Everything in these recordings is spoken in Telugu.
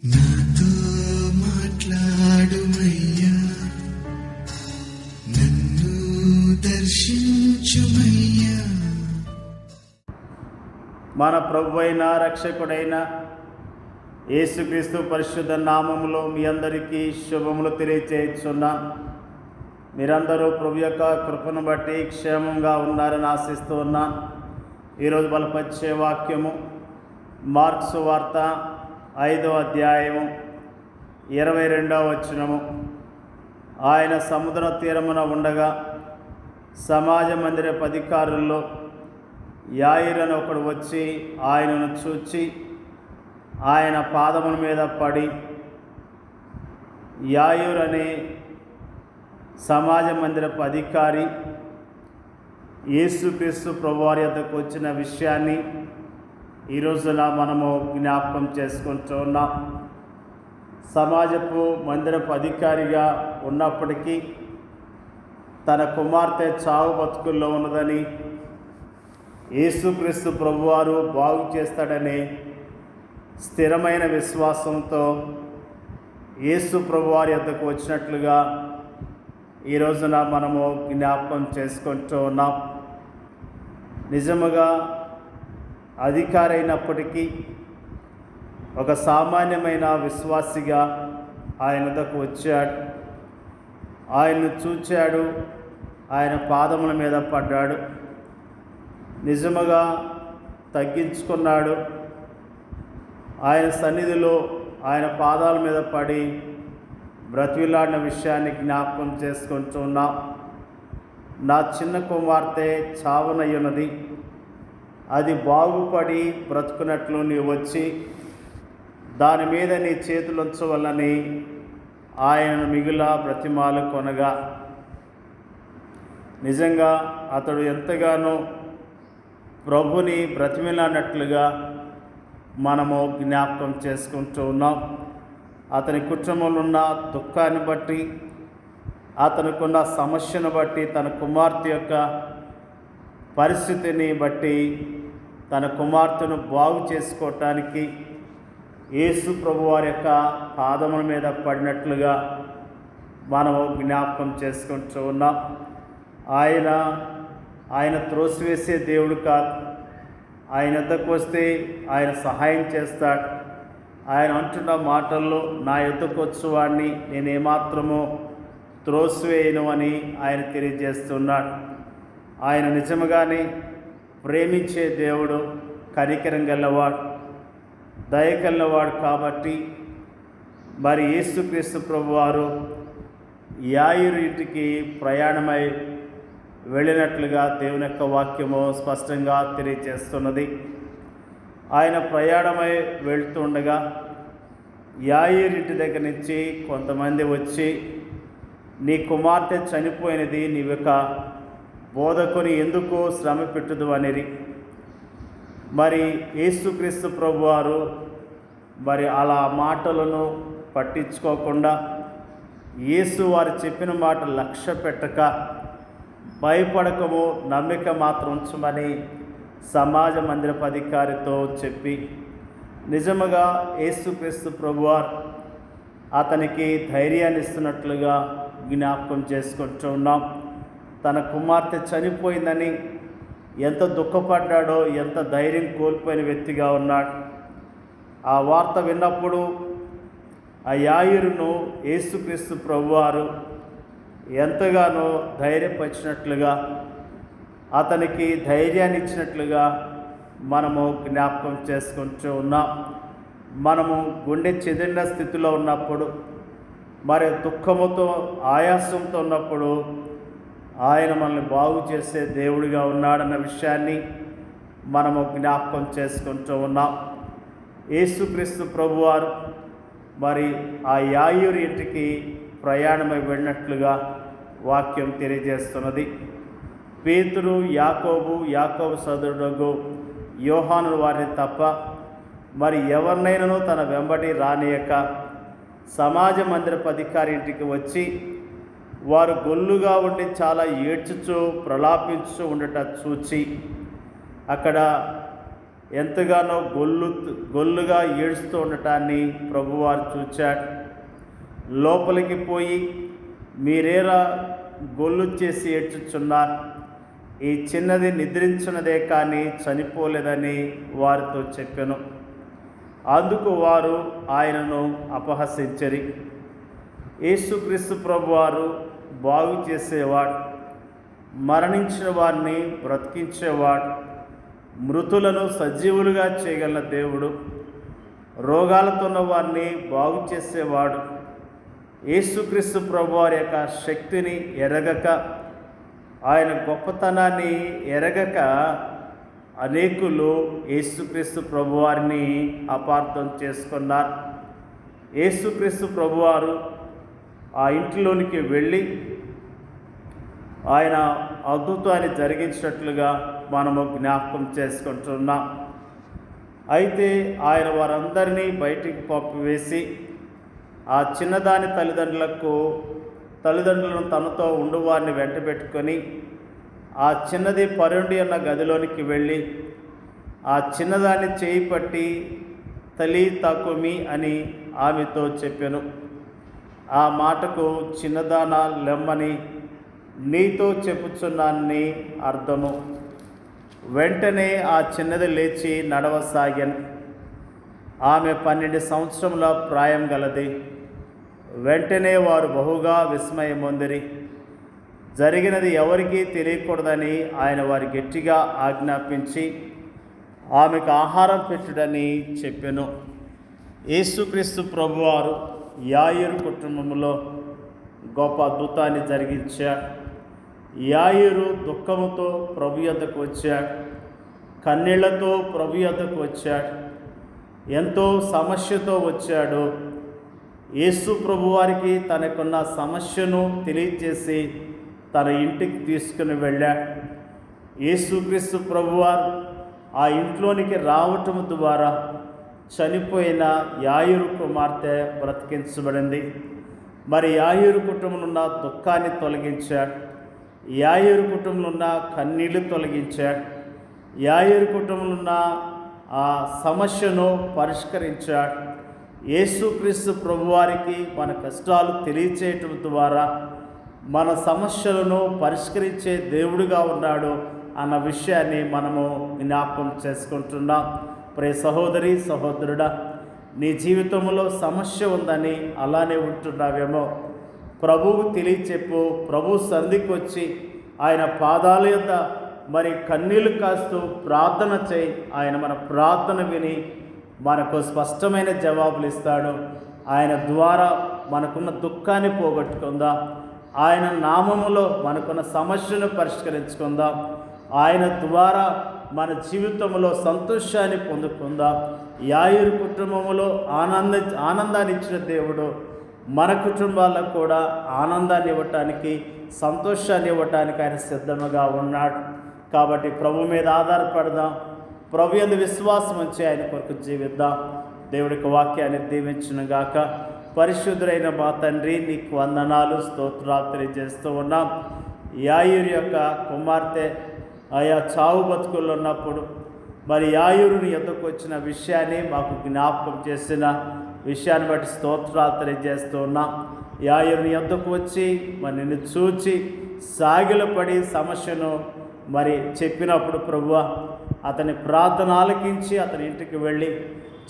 నాతో మాట్లాడుమయ్యా, నన్ను దర్శించుమయ్యా. మన ప్రభువైన రక్షకుడైన యేసుక్రీస్తు పరిశుద్ధ నామములో మీ అందరికీ శుభములు తెలియచేస్తున్నాను. మీరందరూ ప్రభు యొక్క కృపను బట్టి క్షేమంగా ఉన్నారని ఆశిస్తూ ఉన్నాను. ఈరోజు బలపరిచే వాక్యము మార్క్సు వార్త 5వ అధ్యాయము 22వ వచనము. ఆయన సముద్ర తీరమున ఉండగా సమాజ మందిరపు అధికారుల్లో యాయిరను ఒకడు వచ్చి ఆయనను చూచి ఆయన పాదముల మీద పడి, యాయిరు అనే సమాజ మందిరపు అధికారి యేసుక్రీస్తు ప్రభువారి యొద్దకు వచ్చిన విషయాన్ని ఈ రోజున మనము జ్ఞాపకం చేసుకుంటూ ఉన్నాం. సమాజపు మందిరపు అధికారిగా ఉన్నప్పటికీ తన కుమార్తె చావు బతుకుల్లో ఉన్నదని, యేసుక్రీస్తు ప్రభువారు బాగు చేస్తాడనే స్థిరమైన విశ్వాసంతో యేసు ప్రభువారి యొద్దకు వచ్చినట్లుగా ఈ రోజున మనము జ్ఞాపకం చేసుకుంటూ ఉన్నాం. నిజముగా అధికారి అయినప్పటికీ ఒక సామాన్యమైన విశ్వాసిగా ఆయన వద్దకు వచ్చాడు. ఆయన్ను చూచాడు, ఆయన పాదముల మీద పడ్డాడు, నిజముగా తగ్గించుకున్నాడు. ఆయన సన్నిధిలో ఆయన పాదాల మీద పడి బ్రతిలాడిన విషయాన్ని జ్ఞాపకం చేసుకుంటున్నాం. నా చిన్న కుమార్తె చావనయ్యున్నది, అది బాగుపడి బ్రతుకున్నట్లు నీవు వచ్చి దాని మీద నీ చేతులుంచవలని ఆయనను మిగుల బ్రతిమాలు కొనగా, నిజంగా అతడు ఎంతగానో ప్రభుని బ్రతిమిలాడినట్లుగా మనము జ్ఞాపకం చేసుకుంటూ ఉన్నాం. అతని కుటుంబంలో ఉన్న దుఃఖాన్ని బట్టి, అతనుకున్న సమస్యను బట్టి, తన కుమార్తె యొక్క పరిస్థితిని బట్టి తన కుమార్తెను బాగు చేసుకోవటానికి యేసు ప్రభువారి యొక్క పాదముల మీద పడినట్లుగా మనము జ్ఞాపకం చేసుకుంటూ ఉన్నాం. ఆయన త్రోసివేసే దేవుడు కాదు. ఆయన వద్దకు వస్తే ఆయన సహాయం చేస్తాడు. ఆయన అంటున్న మాటల్లో, నా యొద్దకు వచ్చేవాడిని నేనేమాత్రమో త్రోసివేయను అని ఆయన తెలియజేస్తున్నాడు. ఆయన నిజముగానే ప్రేమించే దేవుడు, కనికరం గలవాడు, దయ గలవాడు. కాబట్టి మరి యేసుక్రీస్తు ప్రభువారు యాయిరు ఇంటికి ప్రయాణమై వెళ్ళినట్లుగా దేవుని యొక్క వాక్యము స్పష్టంగా తెలియజేస్తున్నది. ఆయన ప్రయాణమై వెళ్తుండగా యాయిరు ఇంటి దగ్గర నుంచి కొంతమంది వచ్చి, నీ కుమార్తె చనిపోయినది, నీవొక బోధకుని ఎందుకు శ్రమ పెట్టుదు అనిరి. మరి యేసుక్రీస్తు ప్రభువారు మరి అలా మాటలను పట్టించుకోకుండా, యేసు వారు చెప్పిన మాట లక్ష్య పెట్టక, భయపడకము, నమ్మిక మాత్రం ఉంచమని సమాజ మందిరపు అధికారితో చెప్పి, నిజముగా యేసుక్రీస్తు ప్రభువారు అతనికి ధైర్యాన్ని ఇస్తున్నట్లుగా జ్ఞాపకం చేసుకుంటూ ఉన్నాం. తన కుమార్తె చనిపోయిందని ఎంత దుఃఖపడ్డాడో, ఎంత ధైర్యం కోల్పోయిన వ్యక్తిగా ఉన్నాడు. ఆ వార్త విన్నప్పుడు ఆ యాయిరును యేసుక్రీస్తు ప్రభువారు ఎంతగానో ధైర్యపరిచినట్లుగా, అతనికి ధైర్యాన్ని ఇచ్చినట్లుగా మనము జ్ఞాపకం చేసుకుంటూ ఉన్నాం. మనము గుండె చెదిరిన స్థితిలో ఉన్నప్పుడు, మరి దుఃఖముతో ఆయాసంతో ఉన్నప్పుడు ఆయన మనల్ని బాగు చేసే దేవుడిగా ఉన్నాడన్న విషయాన్ని మనము జ్ఞాపకం చేసుకుంటూ ఉన్నాం. యేసుక్రీస్తు ప్రభువారు మరి ఆ యాయిరు ఇంటికి ప్రయాణమై వెళ్ళినట్లుగా వాక్యం తెలియజేస్తున్నది. పేతురు, యాకోబు సోదరుడు యోహాను వారిని తప్ప మరి ఎవరినైనాను తన వెంబడి రానియక సమాజ మందిరపు అధికారి ఇంటికి వచ్చి వారు గొల్లుగా ఉండి చాలా ఏడ్చుచూ ప్రలాపించు ఉండట చూచి అక్కడ ఎంతగానో గొల్లుగా ఏడుస్తూ ఉండటాన్ని ప్రభువారు చూచాడు. లోపలికి పోయి, మీరేలా గొల్లు చేసి ఏడ్చుచున్నారు? ఈ చిన్నది నిద్రించున్నదే కానీ చనిపోలేదని వారితో చెప్పెను. అందుకు వారు ఆయనను అపహసించరి. యేసుక్రీస్తు ప్రభువారు బాగు చేసేవాడు, మరణించిన వారిని బ్రతికించేవాడు, మృతులను సజీవులుగా చేయగల దేవుడు, రోగాలతో ఉన్న వారిని బాగు చేసేవాడు. యేసుక్రీస్తు ప్రభువారి యొక్క శక్తిని ఎరగక, ఆయన గొప్పతనాన్ని ఎరగక అనేకులు యేసుక్రీస్తు ప్రభువారిని అపార్థం చేసుకున్నారు. యేసుక్రీస్తు ప్రభువారు ఆ ఇంటిలోనికి వెళ్ళి ఆయన అద్భుతాన్ని జరిగించినట్లుగా మనము జ్ఞాపకం చేసుకుంటున్నాం. అయితే ఆయన వారందరినీ బయటికి పంపివేసి ఆ చిన్నదాని తల్లిదండ్రులను తనతో ఉండువారిని వెంట పెట్టుకొని ఆ చిన్నది పరుండి ఉన్న గదిలోనికి వెళ్ళి ఆ చిన్నదాన్ని చేయి పట్టి తలి తకుమి అని ఆమెతో చెప్పెను. ఆ మాటకు చిన్నదాన లెమ్మని నీతో చెప్పుచున్నానని అర్థము. వెంటనే ఆ చిన్నది లేచి నడవసాగాను. ఆమె 12 సంవత్సరముల ప్రాయం గలది. వెంటనే వారు బహుగా విస్మయమొందిరి. జరిగినది ఎవరికీ తెలియకూడదని ఆయన వారి గట్టిగా ఆజ్ఞాపించి ఆమెకు ఆహారం పెట్టుడని చెప్పెను. యేసుక్రీస్తు ప్రభువారు యాయిరు కుటుంబంలో గొప్ప అద్భుతాన్ని జరిగించాడు. యాయిరు దుఃఖముతో ప్రభు యొద్దకు వచ్చాడు, కన్నీళ్లతో ప్రభు యొద్దకు వచ్చాడు, ఎంతో సమస్యతో వచ్చాడు. యేసు ప్రభువారికి తనకున్న సమస్యను తెలియజేసి తన ఇంటికి తీసుకుని వెళ్ళాడు. యేసుక్రీస్తు ప్రభువారు ఆ ఇంట్లోనికి రావటం ద్వారా చనిపోయిన యాయిరు కుమార్తె బ్రతికించబడింది. మరి యాయిరు కుటుంబంలో ఉన్న దుఃఖాన్ని తొలగించాడు, యాయిరు కుటుంబంలో ఉన్న కన్నీళ్లు తొలగించాడు, యాయిరు కుటుంబంలో ఉన్న ఆ సమస్యను పరిష్కరించాడు. యేసుక్రీస్తు ప్రభువారికి మన కష్టాలు తెలియచేయటం ద్వారా మన సమస్యలను పరిష్కరించే దేవుడిగా ఉన్నాడు అన్న విషయాన్ని మనము జ్ఞాపకం చేసుకుంటున్నాం. ప్రియ సహోదరి సహోదరుడా, నీ జీవితంలో సమస్య ఉందని అలానే ఉంటున్నావేమో. ప్రభువు తెలియచెప్పు. ప్రభు సన్నిధికి వచ్చి ఆయన పాదాల యొద్ద మరి కన్నీళ్లు కాస్తూ ప్రార్థన చేయి. ఆయన మన ప్రార్థన విని మనకు స్పష్టమైన జవాబులు ఇస్తాడు. ఆయన ద్వారా మనకున్న దుఃఖాన్ని పోగొట్టుకుందాం. ఆయన నామములో మనకున్న సమస్యను పరిష్కరించుకుందాం. ఆయన ద్వారా మన జీవితంలో సంతోషాన్ని పొందుకుందాం. యాయిరు కుటుంబంలో ఆనందాన్ని ఇచ్చిన దేవుడు మన కుటుంబాలకు కూడా ఆనందాన్ని ఇవ్వటానికి, సంతోషాన్ని ఇవ్వటానికి ఆయన సిద్ధంగా ఉన్నాడు. కాబట్టి ప్రభు మీద ఆధారపడదాం. ప్రభు యందు విశ్వాసం ఉంచి ఆయన కొరకు జీవిద్దాం. దేవుడికి వాక్యాన్ని దీవించునుగాక. పరిశుద్ధుడైన మా తండ్రి, నీకు వందనాలు, స్తోత్రాలు తెలియజేస్తూ ఉన్నాం. యాయిరు యొక్క కుమార్తె ఆయా చావు బతుకుల్లో ఉన్నప్పుడు మరి యాయిరుని ఎద్దకు వచ్చిన విషయాన్ని మాకు జ్ఞాపకం చేసిన విషయాన్ని బట్టి స్తోత్రాలు తెలియజేస్తూ ఉన్నాం. యాయిరుని ఎద్దకు వచ్చి మరి నిన్ను చూచి సాగిలపడి సమస్యను మరి చెప్పినప్పుడు ప్రభువా, అతని ప్రార్థన ఆలకించి అతని ఇంటికి వెళ్ళి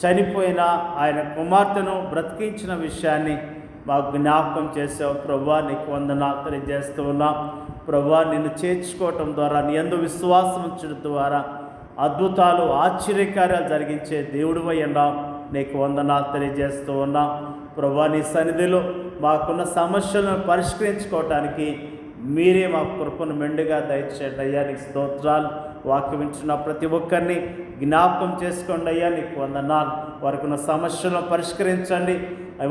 చనిపోయిన ఆయన కుమార్తెను బ్రతికించిన విషయాన్ని మాకు జ్ఞాపకం చేసావు. ప్రభువా, నీకు వందనాలు తెలియజేస్తూ ఉన్నాం. ప్రభువా, నిన్ను చేర్చుకోవటం ద్వారా, నీ యందు విశ్వాసం ఉంచడం ద్వారా అద్భుతాలు, ఆశ్చర్యకార్యాలు జరిగించే దేవుడివై ఉన్నాం. నీకు వందనాలు తెలియజేస్తూ ఉన్నాం. ప్రభువా, నీ సన్నిధిలో మాకున్న సమస్యలను పరిష్కరించుకోవటానికి మీరే మా కృపను మెండుగా దయచేయండి అయ్యా. నీకు స్తోత్రాలు. వాక్యం వింటున్న ప్రతి ఒక్కరిని జ్ఞాపకం చేసుకోండి అయ్యా. నీకు వందనాలు. వారికి ఉన్న సమస్యలను పరిష్కరించండి.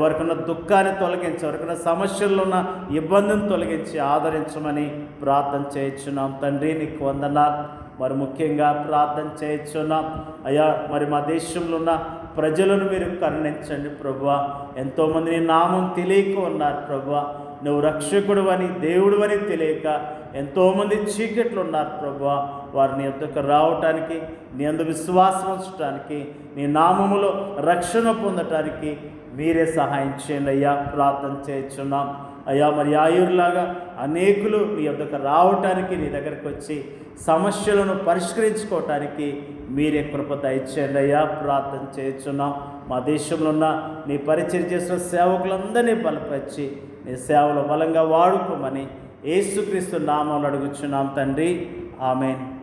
వారికి ఉన్న దుఃఖాన్ని తొలగించి, వారికి ఉన్న సమస్యల్లో ఉన్న ఇబ్బందిని తొలగించి ఆదరించమని ప్రార్థన చేయించున్నాం తండ్రి. నీకు వందనాలు. మరి ముఖ్యంగా ప్రార్థన చేయించున్నాం అయ్యా. మరి మా దేశంలో ఉన్న ప్రజలను మీరు కరుణించండి ప్రభువా. ఎంతోమంది నీ నామం తెలియక ఉన్నారు ప్రభువా. నువ్వు రక్షకుడు అని దేవుడు అని తెలియక ఎంతోమంది చీకట్లు ఉన్నారు ప్రభువా. వారిని యొద్దకు రావటానికి, నీ అందు విశ్వాసం ఉంచడానికి, నీ నామములో రక్షణ పొందటానికి మీరే సహాయం చేయండి అయ్యా. ప్రార్థన చేయించున్నాం అయ్యా. మరి ఆయుర్లాగా అనేకులు నీ యొద్దకు రావటానికి, నీ దగ్గరికి వచ్చి సమస్యలను పరిష్కరించుకోవటానికి మీరే కృప దయచేయండి అయ్యా. ప్రార్థన చేయించున్నాం. మా దేశంలో ఉన్న నీ పరిచయం చేసిన సేవకులందరినీ బలపరిచి నీ సేవలో బలంగా వాడుకోమని యేసుక్రీస్తు నామములో అడుగుచున్నాం తండ్రి. ఆమేన్.